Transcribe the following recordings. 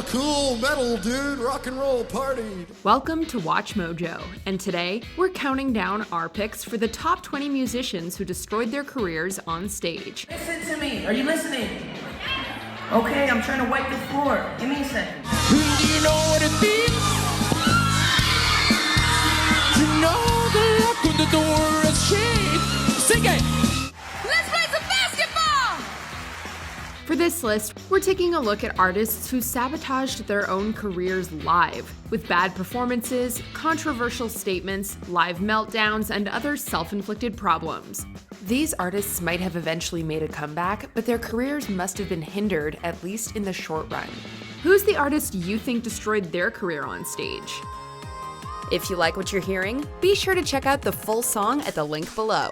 cool metal, dude. Rock and roll party. Welcome to Watch Mojo, and today we're counting down our picks for the top 20 musicians who destroyed their careers on stage. Listen to me. Are you listening? Okay, I'm trying to wipe the floor. Give me a second. Do you know what it feels to know the lock on the door is shade? Sing it! Let's play some basketball! For this list, we're taking a look at artists who sabotaged their own careers live, with bad performances, controversial statements, live meltdowns, and other self-inflicted problems. These artists might have eventually made a comeback, but their careers must have been hindered, at least in the short run. Who's the artist you think destroyed their career on stage? If you like what you're hearing, be sure to check out the full song at the link below.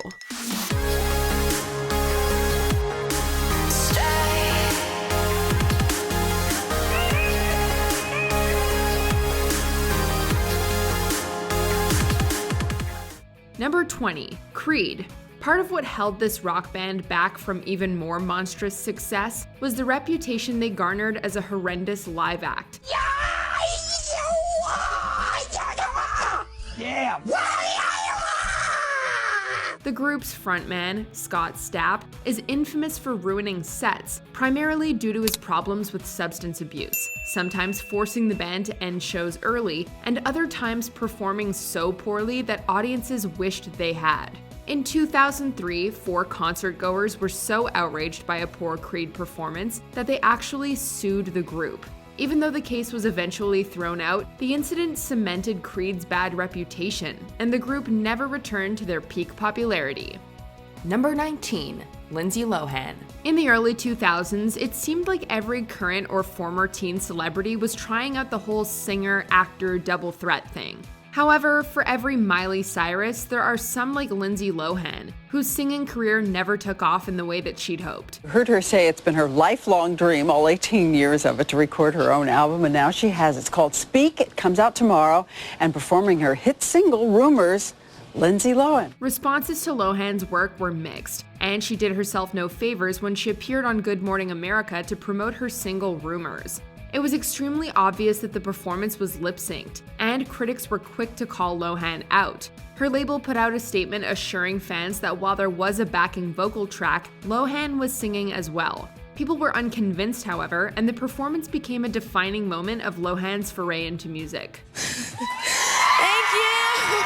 Number 20, Creed. Part of what held this rock band back from even more monstrous success was the reputation they garnered as a horrendous live act. Yeah! The group's frontman, Scott Stapp, is infamous for ruining sets, primarily due to his problems with substance abuse, sometimes forcing the band to end shows early, and other times performing so poorly that audiences wished they had. In 2003, 4 concertgoers were so outraged by a poor Creed performance that they actually sued the group. Even though the case was eventually thrown out, the incident cemented Creed's bad reputation, and the group never returned to their peak popularity. Number 19, Lindsay Lohan. In the early 2000s, it seemed like every current or former teen celebrity was trying out the whole singer-actor double threat thing. However, for every Miley Cyrus, there are some like Lindsay Lohan, whose singing career never took off in the way that she'd hoped. I heard her say it's been her lifelong dream, all 18 years of it, to record her own album, and now she has. It's called Speak. It comes out tomorrow, and performing her hit single, Rumors, Lindsay Lohan. Responses to Lohan's work were mixed, and she did herself no favors when she appeared on Good Morning America to promote her single Rumors. It was extremely obvious that the performance was lip-synced, and critics were quick to call Lohan out. Her label put out a statement assuring fans that while there was a backing vocal track, Lohan was singing as well. People were unconvinced, however, and the performance became a defining moment of Lohan's foray into music. Thank you!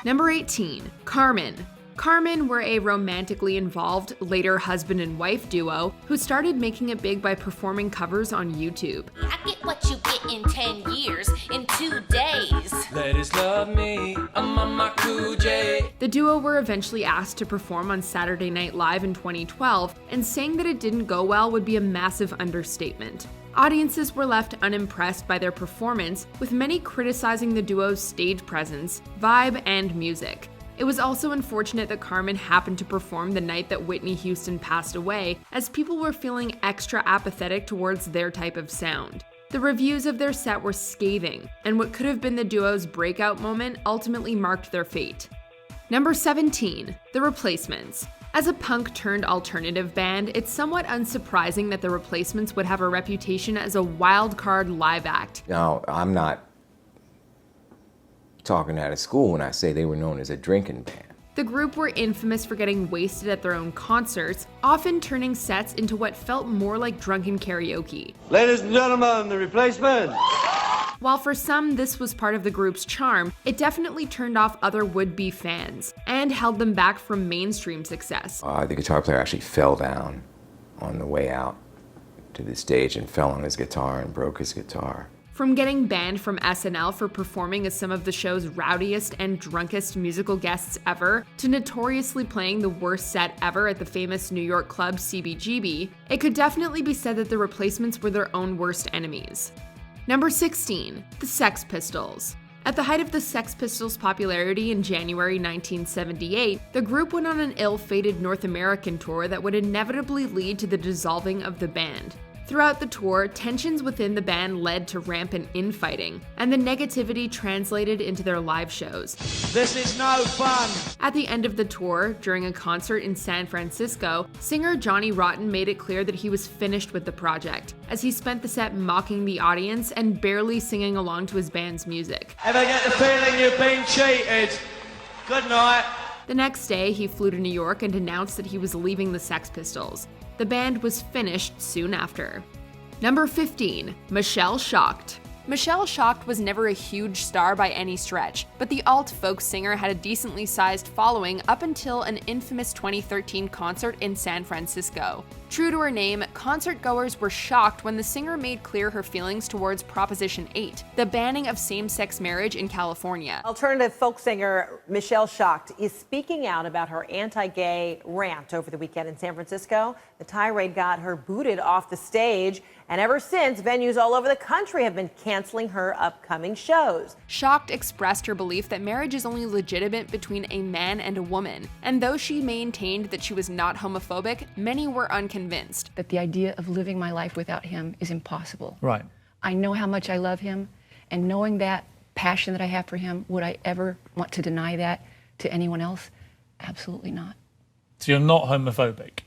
Number 18, Carmen. Carmen were a romantically involved, later husband and wife duo who started making it big by performing covers on YouTube. I get what you get in 10 years, in 2 days. Ladies love me, I'm on my cool J. The duo were eventually asked to perform on Saturday Night Live in 2012, and saying that it didn't go well would be a massive understatement. Audiences were left unimpressed by their performance, with many criticizing the duo's stage presence, vibe, and music. It was also unfortunate that Carmen happened to perform the night that Whitney Houston passed away, as people were feeling extra apathetic towards their type of sound. The reviews of their set were scathing, and what could have been the duo's breakout moment ultimately marked their fate. Number 17, The Replacements. As a punk-turned-alternative band, it's somewhat unsurprising that The Replacements would have a reputation as a wild-card live act. Now, I'm not talking out of school when I say they were known as a drinking band. The group were infamous for getting wasted at their own concerts, often turning sets into what felt more like drunken karaoke. Ladies and gentlemen, The Replacements. While for some this was part of the group's charm, it definitely turned off other would-be fans and held them back from mainstream success. The guitar player actually fell down on the way out to the stage and fell on his guitar and broke his guitar. From getting banned from SNL for performing as some of the show's rowdiest and drunkest musical guests ever, to notoriously playing the worst set ever at the famous New York club CBGB, it could definitely be said that the Replacements were their own worst enemies. Number 16, the Sex Pistols. At the height of the Sex Pistols' popularity in January 1978, the group went on an ill-fated North American tour that would inevitably lead to the dissolving of the band. Throughout the tour, tensions within the band led to rampant infighting, and the negativity translated into their live shows. This is no fun. At the end of the tour, during a concert in San Francisco, singer Johnny Rotten made it clear that he was finished with the project, as he spent the set mocking the audience and barely singing along to his band's music. Ever get the feeling you've been cheated? Good night. The next day, he flew to New York and announced that he was leaving the Sex Pistols. The band was finished soon after. Number 15, Michelle Shocked. Michelle Shocked was never a huge star by any stretch, but the alt-folk singer had a decently sized following up until an infamous 2013 concert in San Francisco. True to her name, concert-goers were shocked when the singer made clear her feelings towards Proposition 8, the banning of same-sex marriage in California. Alternative folk singer Michelle Shocked is speaking out about her anti-gay rant over the weekend in San Francisco. The tirade got her booted off the stage, and ever since, venues all over the country have been canceling her upcoming shows. Shocked expressed her belief that marriage is only legitimate between a man and a woman, and though she maintained that she was not homophobic, many were unconvinced. That the idea of living my life without him is impossible. Right. I know how much I love him, and knowing that passion that I have for him, would I ever want to deny that to anyone else? Absolutely not. So you're not homophobic?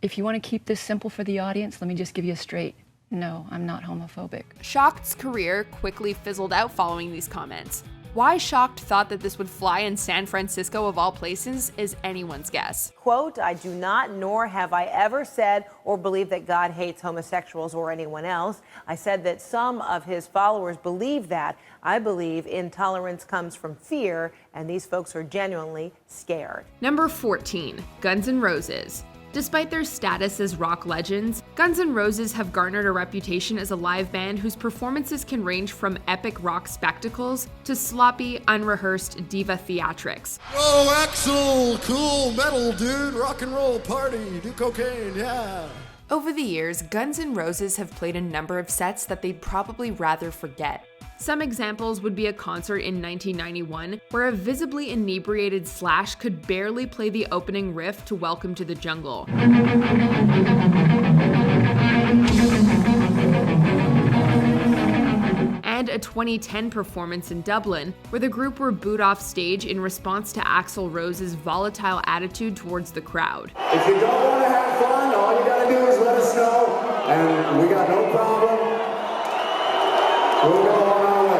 If you want to keep this simple for the audience, let me just give you a straight no, I'm not homophobic. Shocked's career quickly fizzled out following these comments. Why Shocked thought that this would fly in San Francisco of all places is anyone's guess. Quote, I do not, nor have I ever said or believed that God hates homosexuals or anyone else. I said that some of his followers believe that. I believe intolerance comes from fear, and these folks are genuinely scared. Number 14, Guns N' Roses. Despite their status as rock legends, Guns N' Roses have garnered a reputation as a live band whose performances can range from epic rock spectacles to sloppy, unrehearsed diva theatrics. Whoa, Axl, cool metal, dude, rock and roll party, do cocaine, yeah. Over the years, Guns N' Roses have played a number of sets that they'd probably rather forget. Some examples would be a concert in 1991 where a visibly inebriated Slash could barely play the opening riff to Welcome to the Jungle. And a 2010 performance in Dublin where the group were booed off stage in response to Axl Rose's volatile attitude towards the crowd. If you don't want to have fun, all you gotta do is let us know, and we got no problem. We'll go on our way.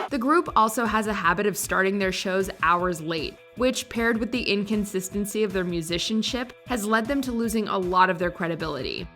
The group also has a habit of starting their shows hours late, which, paired with the inconsistency of their musicianship, has led them to losing a lot of their credibility.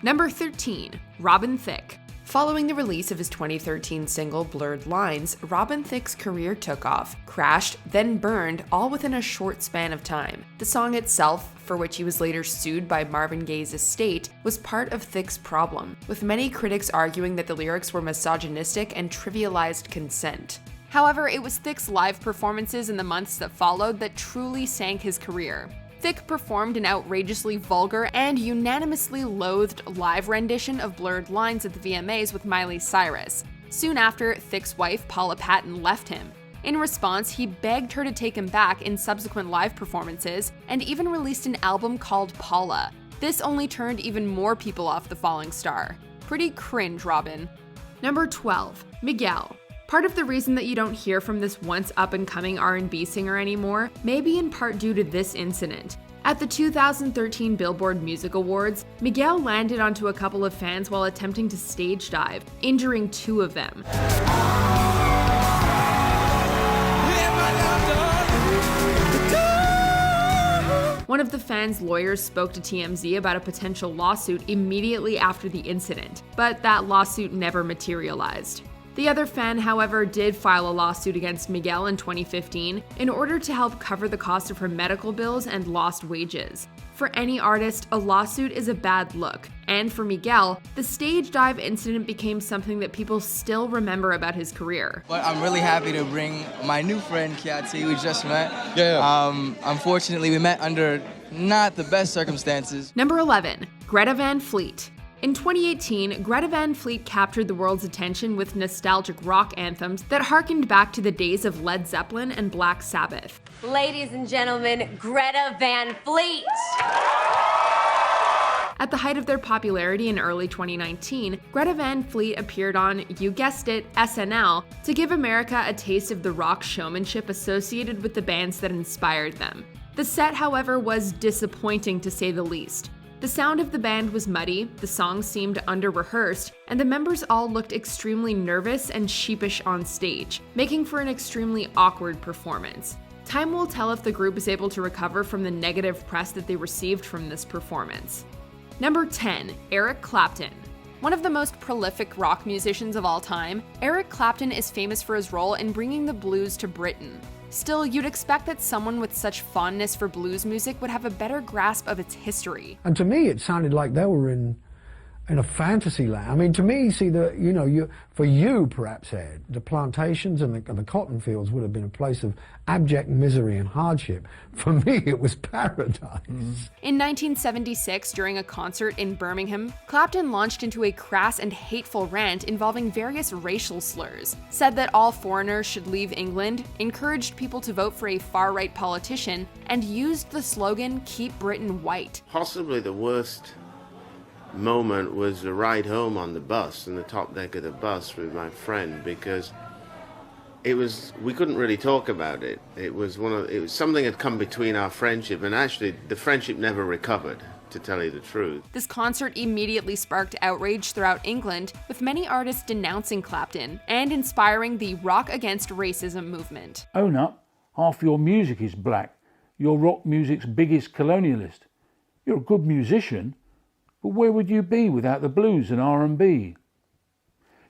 Number 13, Robin Thicke. Following the release of his 2013 single Blurred Lines, Robin Thicke's career took off, crashed, then burned, all within a short span of time. The song itself, for which he was later sued by Marvin Gaye's estate, was part of Thicke's problem, with many critics arguing that the lyrics were misogynistic and trivialized consent. However, it was Thicke's live performances in the months that followed that truly sank his career. Thicke performed an outrageously vulgar and unanimously loathed live rendition of Blurred Lines at the VMAs with Miley Cyrus. Soon after, Thicke's wife, Paula Patton, left him. In response, he begged her to take him back in subsequent live performances, and even released an album called Paula. This only turned even more people off the falling star. Pretty cringe, Robin. Number 12, Miguel. Part of the reason that you don't hear from this once up-and-coming R&B singer anymore may be in part due to this incident. At the 2013 Billboard Music Awards, Miguel landed onto a couple of fans while attempting to stage dive, injuring 2 of them. One of the fans' lawyers spoke to TMZ about a potential lawsuit immediately after the incident, but that lawsuit never materialized. The other fan, however, did file a lawsuit against Miguel in 2015 in order to help cover the cost of her medical bills and lost wages. For any artist, a lawsuit is a bad look, and for Miguel, the stage dive incident became something that people still remember about his career. But I'm really happy to bring my new friend Kiati, we just met. Unfortunately, we met under not the best circumstances. Number 11, Greta Van Fleet. In 2018, Greta Van Fleet captured the world's attention with nostalgic rock anthems that harkened back to the days of Led Zeppelin and Black Sabbath. Ladies and gentlemen, Greta Van Fleet. At the height of their popularity in early 2019, Greta Van Fleet appeared on, you guessed it, SNL, to give America a taste of the rock showmanship associated with the bands that inspired them. The set, however, was disappointing to say the least. The sound of the band was muddy, the songs seemed under-rehearsed, and the members all looked extremely nervous and sheepish on stage, making for an extremely awkward performance. Time will tell if the group is able to recover from the negative press that they received from this performance. Number 10, Eric Clapton. One of the most prolific rock musicians of all time, Eric Clapton is famous for his role in bringing the blues to Britain. Still, you'd expect that someone with such fondness for blues music would have a better grasp of its history. And to me, it sounded like they were in a fantasy land. I mean, to me, see, for you, perhaps, Ed, the plantations and the cotton fields would have been a place of abject misery and hardship. For me, it was paradise. In 1976, during a concert in Birmingham, Clapton launched into a crass and hateful rant involving various racial slurs, said that all foreigners should leave England, encouraged people to vote for a far-right politician, and used the slogan, "Keep Britain White." Possibly the worst moment was the ride home on the bus, in the top deck of the bus with my friend, because we couldn't really talk about it. It was something had come between our friendship, and actually the friendship never recovered, to tell you the truth. This concert immediately sparked outrage throughout England, with many artists denouncing Clapton and inspiring the Rock Against Racism movement. Own up, half your music is black. You're rock music's biggest colonialist. You're a good musician, but where would you be without the blues and R&B?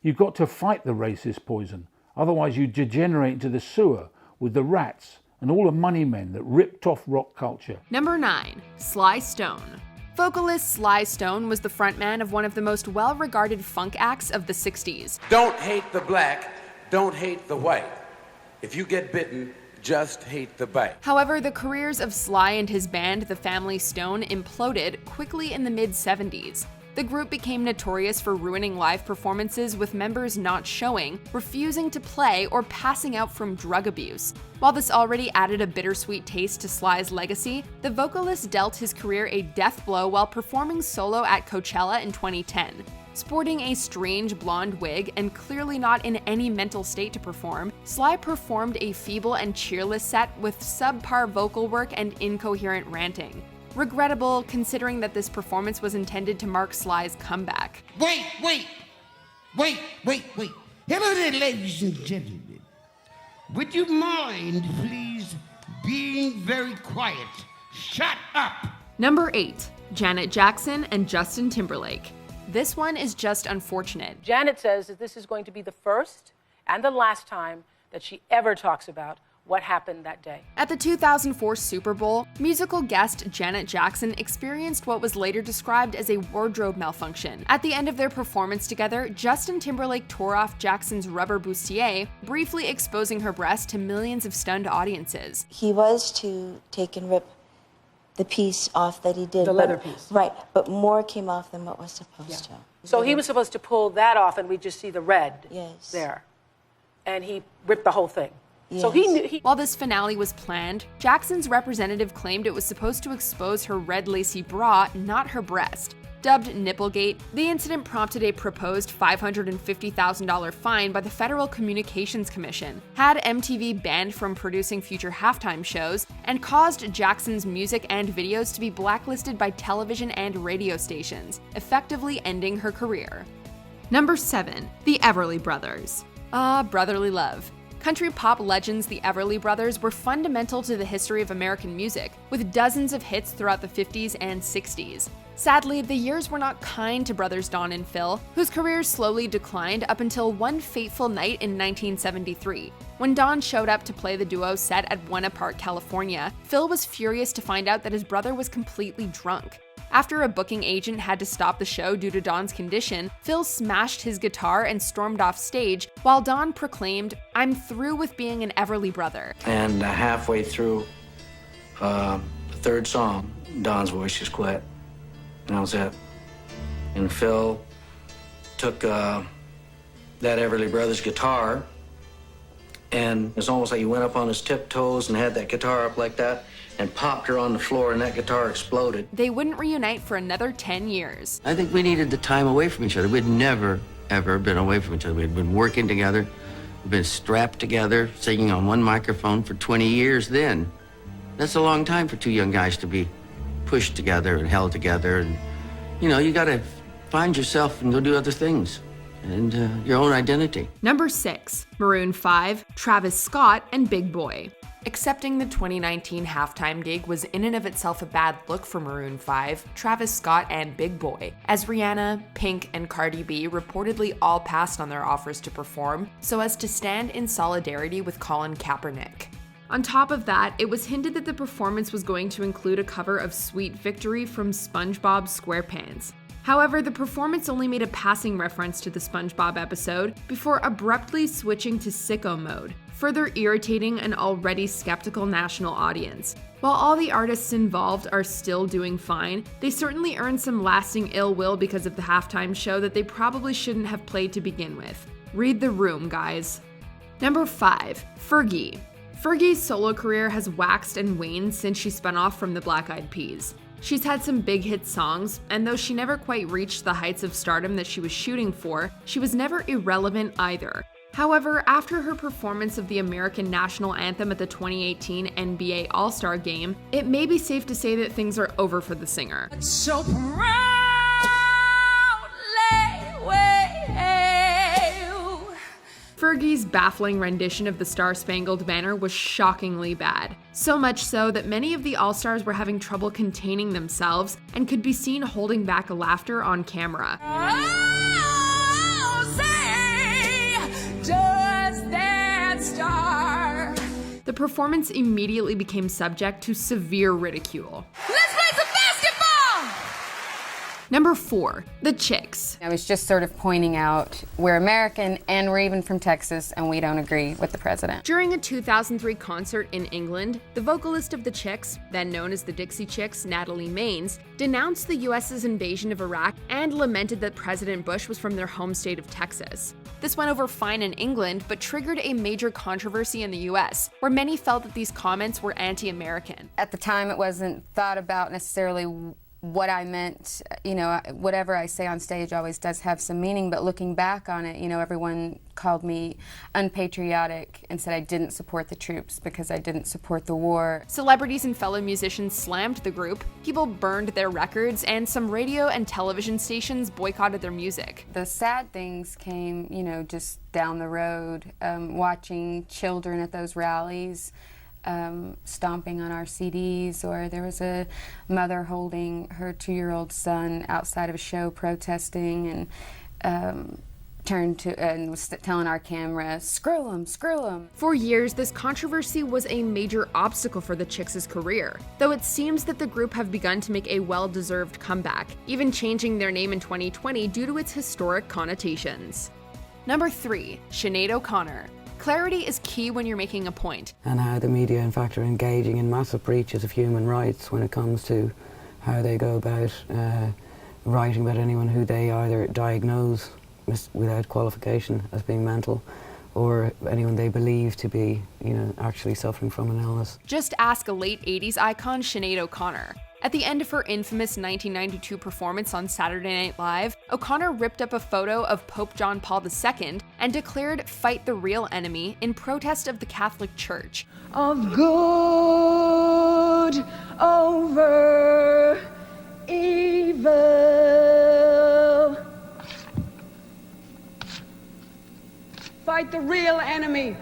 You've got to fight the racist poison, otherwise you degenerate into the sewer with the rats and all the money men that ripped off rock culture. Number 9, Sly Stone. Vocalist Sly Stone was the frontman of one of the most well-regarded funk acts of the 60s. Don't hate the black, don't hate the white. If you get bitten, just hate the bite. However, the careers of Sly and his band, the Family Stone, imploded quickly in the mid-70s. The group became notorious for ruining live performances with members not showing, refusing to play, or passing out from drug abuse. While this already added a bittersweet taste to Sly's legacy, the vocalist dealt his career a death blow while performing solo at Coachella in 2010. Sporting a strange blonde wig and clearly not in any mental state to perform, Sly performed a feeble and cheerless set with subpar vocal work and incoherent ranting. Regrettable, considering that this performance was intended to mark Sly's comeback. Wait. Hello there, ladies and gentlemen. Would you mind, please, being very quiet? Shut up! Number 8, Janet Jackson and Justin Timberlake. This one is just unfortunate. Janet says that this is going to be the first and the last time that she ever talks about what happened that day. At the 2004 Super Bowl, musical guest Janet Jackson experienced what was later described as a wardrobe malfunction. At the end of their performance together, Justin Timberlake tore off Jackson's rubber bustier, briefly exposing her breast to millions of stunned audiences. He was to take and rip the piece off that he did. The leather piece. Right, but more came off than what was supposed to. So he was supposed to pull that off and we just see the red there. And he ripped the whole thing. So he knew. While this finale was planned, Jackson's representative claimed it was supposed to expose her red lacy bra, not her breast. Dubbed Nipplegate, the incident prompted a proposed $550,000 fine by the Federal Communications Commission, had MTV banned from producing future halftime shows, and caused Jackson's music and videos to be blacklisted by television and radio stations, effectively ending her career. Number 7, the Everly Brothers. Ah, brotherly love. Country pop legends the Everly Brothers were fundamental to the history of American music, with dozens of hits throughout the 50s and 60s. Sadly, the years were not kind to brothers Don and Phil, whose careers slowly declined up until one fateful night in 1973. When Don showed up to play the duo set at Buena Park, California, Phil was furious to find out that his brother was completely drunk. After a booking agent had to stop the show due to Don's condition, Phil smashed his guitar and stormed off stage, while Don proclaimed, "I'm through with being an Everly brother." And halfway through the third song, Don's voice just quit. And that was it. And Phil took that Everly Brothers guitar, and it's almost like he went up on his tiptoes and had that guitar up like that, and popped her on the floor, and that guitar exploded. They wouldn't reunite for another 10 years. I think we needed the time away from each other. We'd never, ever been away from each other. We'd been working together, we'd been strapped together, singing on one microphone for 20 years then. That's a long time for two young guys to be pushed together and held together. And, you know, you gotta find yourself and go do other things and your own identity. Number 6, Maroon 5, Travis Scott and Big Boy. Accepting the 2019 halftime gig was in and of itself a bad look for Maroon 5, Travis Scott, and Big Boy, as Rihanna, Pink, and Cardi B reportedly all passed on their offers to perform so as to stand in solidarity with Colin Kaepernick. On top of that, it was hinted that the performance was going to include a cover of Sweet Victory from SpongeBob SquarePants. However, the performance only made a passing reference to the SpongeBob episode before abruptly switching to sicko mode, further irritating an already skeptical national audience. While all the artists involved are still doing fine, they certainly earned some lasting ill will because of the halftime show that they probably shouldn't have played to begin with. Read the room, guys. Number 5, Fergie. Fergie's solo career has waxed and waned since she spun off from the Black Eyed Peas. She's had some big hit songs, and though she never quite reached the heights of stardom that she was shooting for, she was never irrelevant either. However, after her performance of the American national anthem at the 2018 NBA All-Star Game, it may be safe to say that things are over for the singer. So proudly Fergie's baffling rendition of the Star-Spangled Banner was shockingly bad. So much so that many of the All-Stars were having trouble containing themselves and could be seen holding back laughter on camera. does that star. The performance immediately became subject to severe ridicule. Let's play some basketball! Number 4, the Chicks. I was just sort of pointing out we're American and we're even from Texas and we don't agree with the president. During a 2003 concert in England, the vocalist of the Chicks, then known as the Dixie Chicks, Natalie Maines, denounced the US's invasion of Iraq and lamented that President Bush was from their home state of Texas. This went over fine in England, but triggered a major controversy in the US, where many felt that these comments were anti-American. At the time, it wasn't thought about necessarily what I meant. You know, whatever I say on stage always does have some meaning, but looking back on it, you know, everyone called me unpatriotic and said I didn't support the troops because I didn't support the war. Celebrities and fellow musicians slammed the group, people burned their records, and some radio and television stations boycotted their music. The sad things came, you know, just down the road, watching children at those rallies, stomping on our CDs, or there was a mother holding her 2-year-old son outside of a show protesting and turned to and was telling our camera, screw him, screw him. For years, this controversy was a major obstacle for the Chicks' career, though it seems that the group have begun to make a well-deserved comeback, even changing their name in 2020 due to its historic connotations. Number 3, Sinead O'Connor. Clarity is key when you're making a point. And how the media, in fact, are engaging in massive breaches of human rights when it comes to how they go about writing about anyone who they either diagnose without qualification as being mental, or anyone they believe to be, you know, actually suffering from an illness. Just ask a late 80s icon, Sinead O'Connor. At the end of her infamous 1992 performance on Saturday Night Live, O'Connor ripped up a photo of Pope John Paul II and declared "Fight the real enemy" in protest of the Catholic Church. Of good over evil. Fight the real enemy.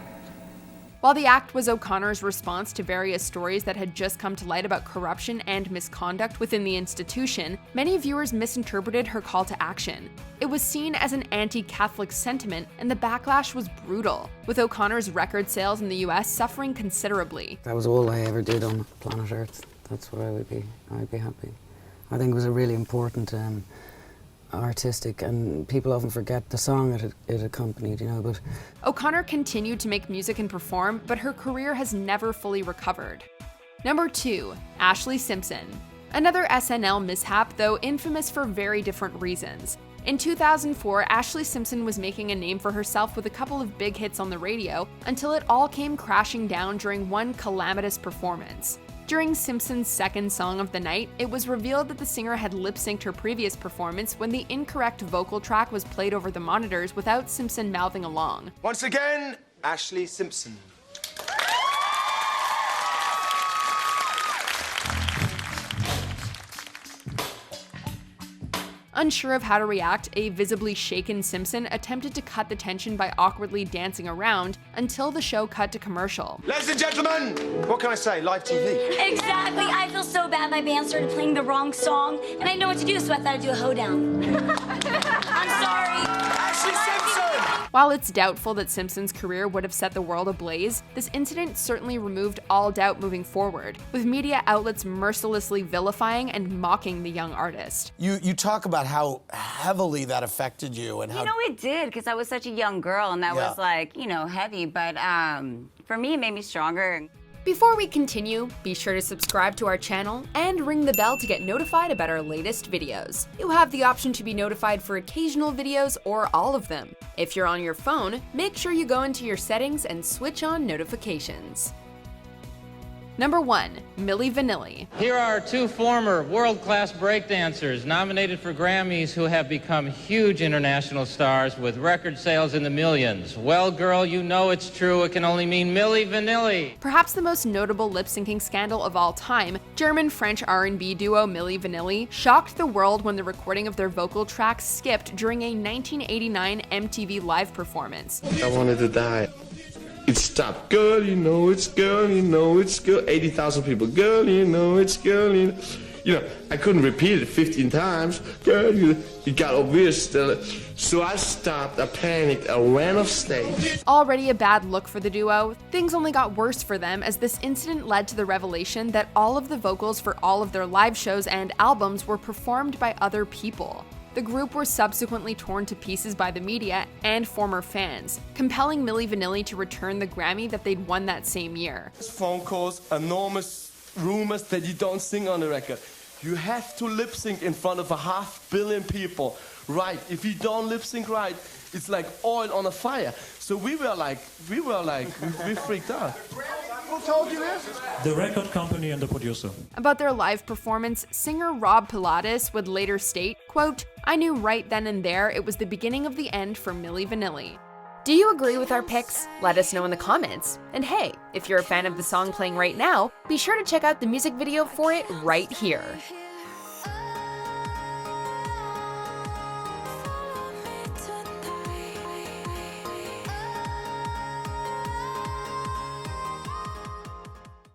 While the act was O'Connor's response to various stories that had just come to light about corruption and misconduct within the institution, many viewers misinterpreted her call to action. It was seen as an anti-Catholic sentiment, and the backlash was brutal, with O'Connor's record sales in the US suffering considerably. That was all I ever did on planet Earth. That's what I'd be happy. I think it was a really important artistic, and people often forget the song it accompanied, you know, but... O'Connor continued to make music and perform, but her career has never fully recovered. Number 2, Ashlee Simpson. Another SNL mishap, though infamous for very different reasons. In 2004, Ashlee Simpson was making a name for herself with a couple of big hits on the radio, until it all came crashing down during one calamitous performance. During Simpson's second song of the night, it was revealed that the singer had lip-synced her previous performance when the incorrect vocal track was played over the monitors without Simpson mouthing along. Once again, Ashlee Simpson. Unsure of how to react, a visibly shaken Simpson attempted to cut the tension by awkwardly dancing around until the show cut to commercial. Ladies and gentlemen, what can I say? Live TV. Exactly. I feel so bad. My band started playing the wrong song, and I know what to do, so I thought I'd do a hoedown. I'm sorry. Ashlee Simpson! While it's doubtful that Simpson's career would have set the world ablaze, this incident certainly removed all doubt moving forward, with media outlets mercilessly vilifying and mocking the young artist. You talk about how heavily that affected you and how... You know, it did, because I was such a young girl, and that was like, you know, heavy, but for me, it made me stronger. Before we continue, be sure to subscribe to our channel and ring the bell to get notified about our latest videos. You have the option to be notified for occasional videos or all of them. If you're on your phone, make sure you go into your settings and switch on notifications. Number 1. Milli Vanilli. Here are two former world-class breakdancers nominated for Grammys who have become huge international stars with record sales in the millions. Well, girl, you know it's true. It can only mean Milli Vanilli. Perhaps the most notable lip-syncing scandal of all time, German-French R&B duo Milli Vanilli shocked the world when the recording of their vocal tracks skipped during a 1989 MTV Live performance. I wanted to die. It stopped. Girl, you know it's girl, you know it's girl. 80,000 people. Girl, you know it's girl, you know. I couldn't repeat it 15 times. Girl, it got obvious. So I stopped, I panicked, I ran off stage. Already a bad look for the duo, things only got worse for them as this incident led to the revelation that all of the vocals for all of their live shows and albums were performed by other people. The group were subsequently torn to pieces by the media and former fans, compelling Milli Vanilli to return the Grammy that they'd won that same year. Phone calls, enormous rumors that you don't sing on the record. You have to lip sync in front of 500 million people. Right, if you don't lip sync right, it's like oil on a fire. So we freaked out. Who told you this? The record company and the producer. About their live performance, singer Rob Pilatus would later state, quote, "I knew right then and there it was the beginning of the end for Milli Vanilli." Do you agree with our picks? Let us know in the comments. And hey, if you're a fan of the song playing right now, be sure to check out the music video for it right here.